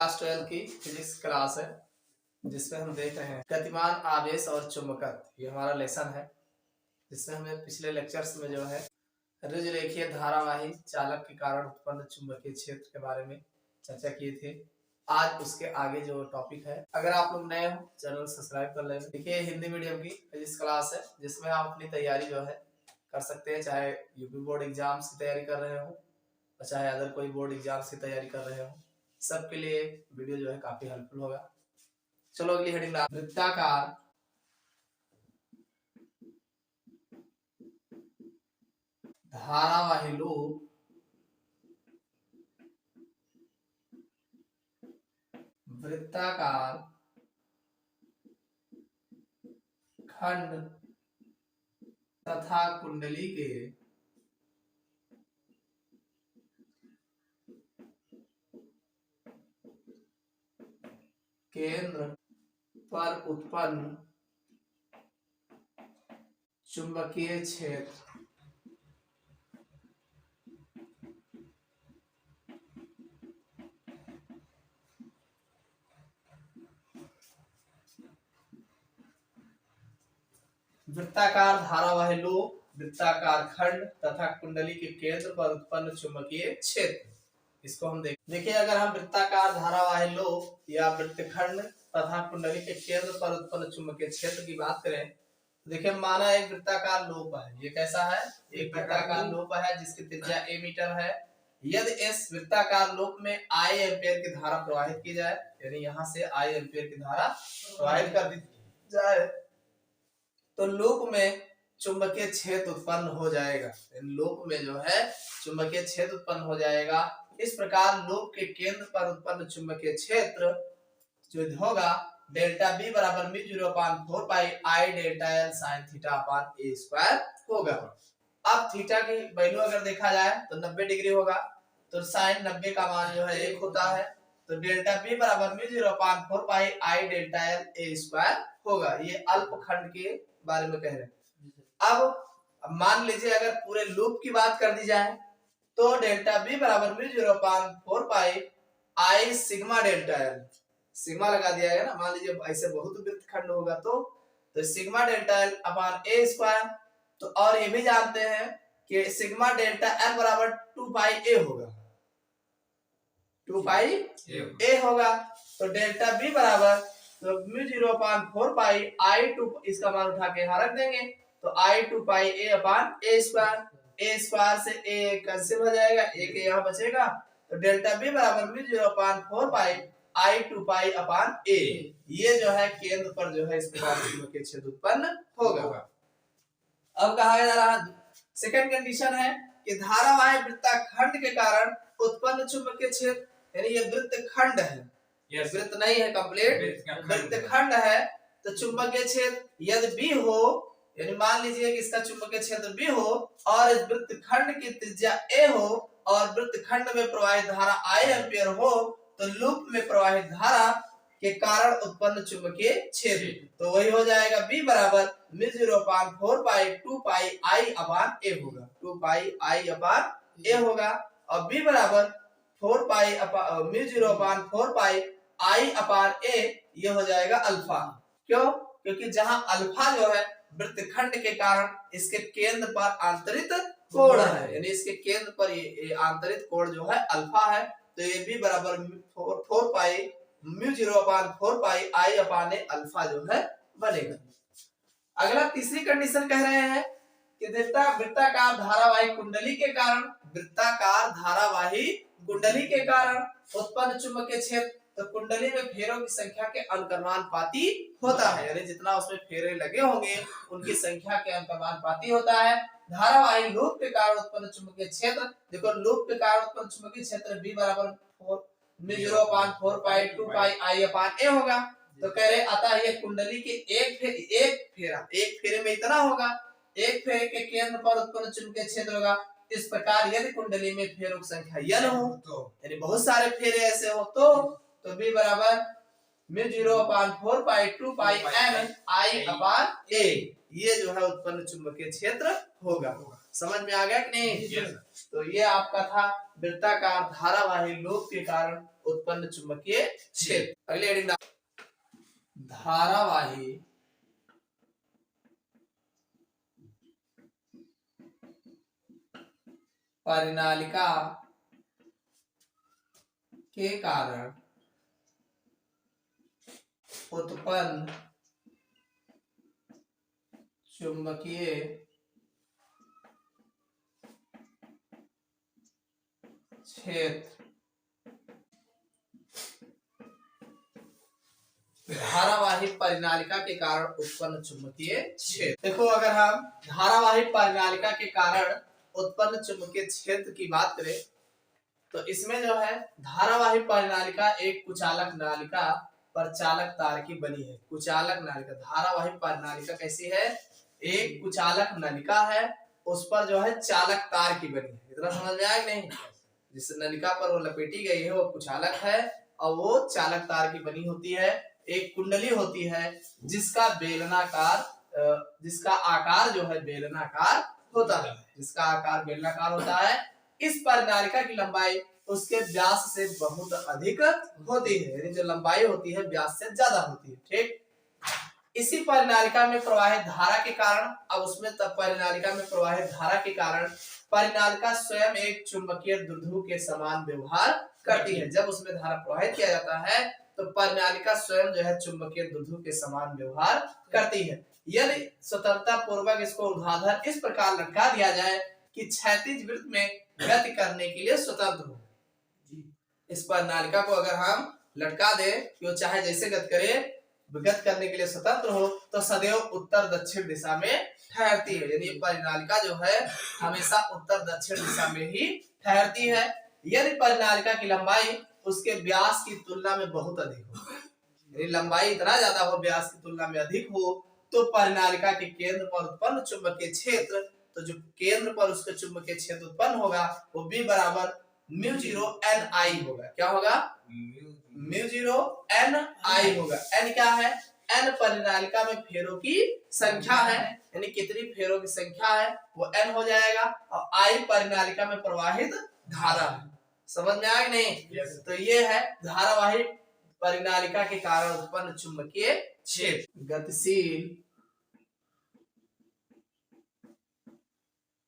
Class 12 की physics class है जिसमें हम देख रहे हैं गतिमान आवेश और चुंबकत्व। ये हमारा लेसन है जिसमें हमने पिछले लेक्चर्स में जो है रुजरेखीय धारावाही चालक के कारण उत्पन्न चुंबकीय क्षेत्र के बारे में चर्चा किए थे। आज उसके आगे जो टॉपिक है, अगर आप लोग नए हो चैनल सब्सक्राइब कर लें। देखिए हिंदी मीडियम की फिजिक्स क्लास है जिसमें आप अपनी तैयारी जो है कर सकते हैं, चाहे यूपी बोर्ड एग्जाम्स की तैयारी कर रहे हो और चाहे अदर कोई बोर्ड एग्जाम्स की तैयारी कर रहे हो, सबके लिए वीडियो जो है काफी हेल्पफुल होगा। चलो अगली हेडिंग वृत्ताकार धारावाही लूप वृत्ताकार खंड तथा कुंडली के केंद्र पर उत्पन्न चुंबकीय क्षेत्र वृत्ताकार धारावाही लूप वृत्ताकार खंड तथा कुंडली के केंद्र पर उत्पन्न चुंबकीय क्षेत्र, इसको हम देखिए अगर हम वृत्ताकार धारावाही लूप या वृत्तखंड तथा कुंडली के केंद्र पर उत्पन्न चुंबकीय क्षेत्र की बात करें तो देखिए माना एक वृत्ताकार लूप है। ये कैसा है? एक वृत्ताकार लूप है जिसकी त्रिज्या a मीटर है। यदि इस वृत्ताकार लूप में I एम्पीयर की धारा प्रवाहित की जाए, यानी यहाँ से I एम्पीयर की धारा प्रवाहित कर दी जाए तो लूप में चुंबकीय क्षेत्र उत्पन्न हो जाएगा। लूप में जो है चुंबकीय क्षेत्र उत्पन्न हो जाएगा। इस प्रकार लूप के केंद्र पर उत्पन्न चुंबकीय क्षेत्र जो होगा डेल्टा बी बराबर mu 0/4 pi I delta l sine theta upon a square होगा। अब थीटा की वैल्यू अगर देखा जाए तो 90 डिग्री होगा, तो साइन 90 का मान जो है 1 होता है, तो डेल्टा बी बराबर mu 0/4 pi I delta L A square होगा। ये अल्पखंड के बारे में कह रहे हैं। अब मान लीजिए अगर पूरे लूप की बात कर दी जाए तो डेल्टा बी बराबर म्यू 0/4 पाई आई सिग्मा डेल्टा एल, सिग्मा लगा दिया है ना, मान लीजिए ऐसे बहुत वृत्तखंड होगा तो sigma delta L upon a square. तो और ये भी जानते हैं कि सिग्मा डेल्टा एल बराबर 2 पाई ए होगा, 2 पाई ए होगा। तो डेल्टा बी बराबर तो म्यू 0/4 पाई आई 2, इसका मान उठा के यहाँ रख देंगे तो आई 2 पाई ए अपान ए स्क्वायर। ए स्क्वायर से ए कैंसिल हो जाएगा, ए के यहाँ बचेगा, तो डेल्टा बी बराबर म्यू 0/4 पाई आई 2 पाई अपान ए। ये जो है केंद्र पर जो है इस प्रकार चुंबकीय क्षेत्र उत्पन्न होगा। अब कहा जा रहा सेकंड कंडीशन है कि धारावाही वृत्तखंड के कारण उत्पन्न चुंबकीय क्षेत्र, यानी ये वृत्तखंड है, ये वृत्त नहीं है, कंप्लीट वृत्तखंड है, तो चुंबकीय क्षेत्र यदि बी हो, यानी मान लीजिए कि इसका चुंबकीय क्षेत्र बी हो और इस वृत्तखंड की त्रिज्या ए हो और वृत्तखंड में प्रवाहित धारा I एम्पीयर हो, तो लूप में प्रवाहित धारा के कारण उत्पन्न चुंबकीय क्षेत्र तो वही हो जाएगा B बराबर म्यू 0/4 पाई 2 पाई I अपान ए होगा, 2 पाई I अपान ए होगा। और B बराबर 4 पाई म्यू 0/4 पाई I अपान ए, ये हो जाएगा अल्फा। क्यों? क्योंकि जहां अल्फा जो है वृत्तखंड के कारण इसके केंद्र पर आंतरिक कोण है, यानी इसके केंद्र पर ये आंतरिक कोण जो है अल्फा है, तो ये B बराबर 4 पाई म्यू 0/4 पाई आई अपान ए अल्फा जो है बनेगा। अगला तीसरी कंडीशन कह रहे हैं कि वृत्ताकार धारावाही कुंडली के कारण, वृत्ताकार धारावाही कुंडली के कारण उत्पन्न चुंबकीय क्षेत्र, तो कुंडली में फेरों की संख्या के अनुक्रमानुपाती होता है, यानी जितना उसमें फेरे लगे होंगे उनकी संख्या के अनुक्रमानुपाती होता है। धारावाही लूप के कारण उत्पन्न चुंबकीय क्षेत्र, देखो लूप के कारण उत्पन्न चुंबकीय क्षेत्र B बराबर 0/4 पाई 2 पाई I अपान ए होगा। तो कह रहे अतः ये कुंडली के एक फेरे में इतना होगा, एक फेरे के केंद्र पर उत्पन्न चुंबकीय क्षेत्र होगा। इस प्रकार यदि कुंडली में फेरों की संख्या n हो, यानी बहुत सारे फेरे ऐसे हो, तो B बराबर mu 0/4 pi 2 pi n I upon a, ये जो है उत्पन्न चुंबकीय क्षेत्र होगा। समझ में आ गया कि नहीं? तो ये आपका था वृत्ताकार धारावाही लूप के कारण उत्पन्न चुंबकीय क्षेत्र। अगले हेडिंग धारावाही परिनालिका के कारण उत्पन्न चुंबकीय क्षेत्र। धारावाही परिनालिका के कारण उत्पन्न चुंबकीय क्षेत्र। देखो, अगर हम धारावाही परिनालिका के कारण उत्पन्न चुंबकीय क्षेत्र की बात करें तो इसमें जो है धारावाही परिनालिका एक कुचालक नालिका पर चालक तार की बनी है। कुचालक नालिका, धारावाही परिनालिका कैसी है? एक कुचालक नलिका है, उस पर जो है चालक तार की बनी है। इतना समझ में आया कि नहीं? जिस नलिका पर वो लपेटी गई है वो कुचालक है और वो चालक तार की बनी होती है। एक कुंडली होती है जिसका बेलनाकार, जिसका आकार जो है बेलनाकार होता है, जिसका आकार बेलनाकार होता है। इस परिनालिका की लंबाई उसके व्यास से बहुत अधिक होती है, यानी जो लंबाई होती है व्यास से ज्यादा होती है। ठीक, इसी परिनालिका में प्रवाहित धारा के कारण, अब उसमें तब परिनालिका में प्रवाहित धारा के कारण परिनालिका स्वयं एक चुंबकीय द्विध्रुव के समान व्यवहार करती है। जब उसमें धारा प्रवाहित किया जाता है तो परिनालिका स्वयं जो है चुंबकीय द्विध्रुव के समान व्यवहार करती है। यदि स्वतंत्रता पूर्वक इसको ऊर्ध्वाधर इस प्रकार लटका दिया जाए कि क्षैतिज वृत्त में गति करने के लिए स्वतंत्र हो। इस परिनालिका को अगर हम लटका दे कि वो चाहे जैसे गति करे, गति करने के लिए स्वतंत्र हो, तो सदैव उत्तर दक्षिण दिशा में ठहरती है। यानी परिनालिका जो है हमेशा उत्तर दक्षिण दिशा में ही ठहरती है। यदि परिनालिका की लंबाई उसके व्यास की तुलना में बहुत अधिक हो, यानी लंबाई इतना ज्यादा हो, व्यास की तुलना में अधिक हो, तो परिनालिका के केंद्र पर उत्पन्न चुंबकीय क्षेत्र, तो जो केंद्र पर उसका चुंबकीय क्षेत्र उत्पन्न होगा वो B बराबर μ0 NI होगा। क्या होगा? μ0 NI होगा। N क्या है? N परिनालिका में फेरों की संख्या है, यानी कितनी फेरों की संख्या है वो N हो जाएगा, और I परिनालिका में प्रवाहित धारा है। समझ में आया कि नहीं? तो ये है धारावाही परिनालिका के कारण उत्पन्न चुंबकीय क्षेत्र। गतिशील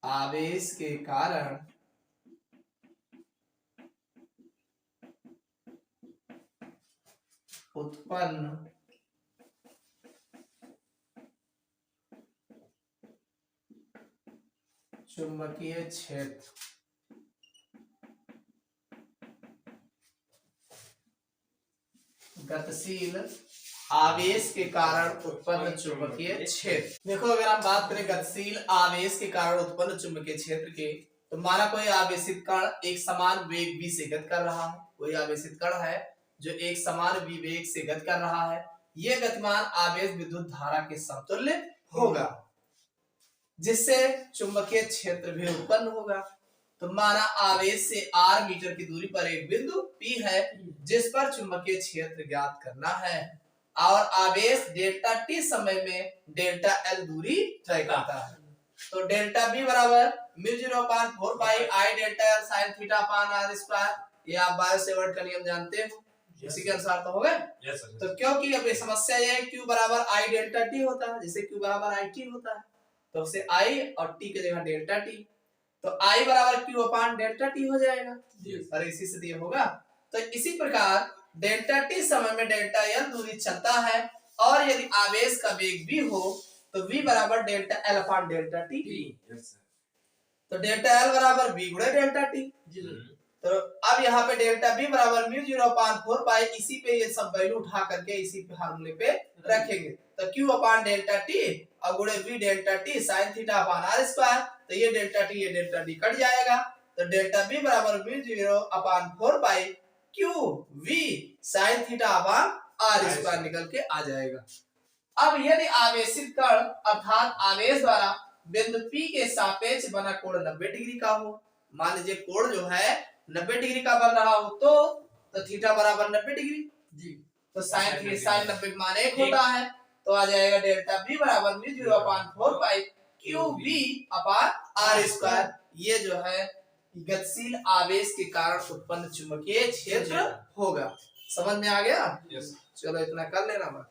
आवेश के कारण उत्पन्न चुंबकीय क्षेत्र। गतिशील आवेश के कारण उत्पन्न चुंबकीय क्षेत्र। देखो, अगर हम बात करें गतिशील आवेश के कारण उत्पन्न चुंबकीय क्षेत्र के, तो माना कोई आवेशित कण एक समान वेग v से गति कर रहा है। कोई आवेशित कण है जो एक समान v वेग से गति कर रहा है। यह गतिमान आवेश विद्युत धारा के समतुल्य होगा, जिससे चुंबकीय क्षेत्र भी उत्पन्न होगा। तो माना आवेश से r मीटर की दूरी पर एक बिंदु P है जिस पर चुंबकीय क्षेत्र ज्ञात करना है, और आवेश डेल्टा t समय में डेल्टा L दूरी तय करता है। तो डेल्टा B बराबर μ0/4 पाई I delta L sin theta upon r square. ये आप बायो सेवर्ट का नियम जानते हो, इसी के अनुसार तो होगा। तो क्योंकि अब ये समस्या ये है Q बराबर I डेल्टा T होता है, जैसे Q बराबर IT होता है, तो उसे I और T की जगह डेल्टा T, तो I बराबर Q अपान डेल्टा T हो जाएगा। और इसी से दिया होगा। तो इसी प्रकार डेल्टा T समय में डेल्टा L दूरी चलता है, और यदि आवेश का वेग v हो तो v बराबर डेल्टा L अपान डेल्टा T। तो डेल्टा L बराबर v गुणे डेल्टा T। तो अब यहाँ पे डेल्टा B बराबर μ0/4 पाई, इसी पे ये सब वैल्यू उठा करके इसी फार्मूले पे रखेंगे। तो Q अपान डेल्टा T और गुणे V delta T sin theta upon r square. तो ये डेल्टा T कट जाएगा, तो डेल्टा B बराबर μ0/4 पाई Q V sin theta upon r square निकल के आ जाएगा। अब यदि आवेशित कण अर्थात आवेश द्वारा बिंदु P के सापेक्ष बना कोण 90 डिग्री का हो, मान लीजिए कोण जो है 90 डिग्री का बन रहा हो, तो थीटा बराबर 90 डिग्री जी, तो साइन 90 मान 1 होता है, तो आ जाएगा डेल्टा B बराबर μ0/4 पाई QV अपान r स्क्वायर। ये जो है गतिशील आवेश के कारण उत्पन्न चुंबकीय क्षेत्र होगा। समझ में आ गया? यस। चलो इतना कर लेना।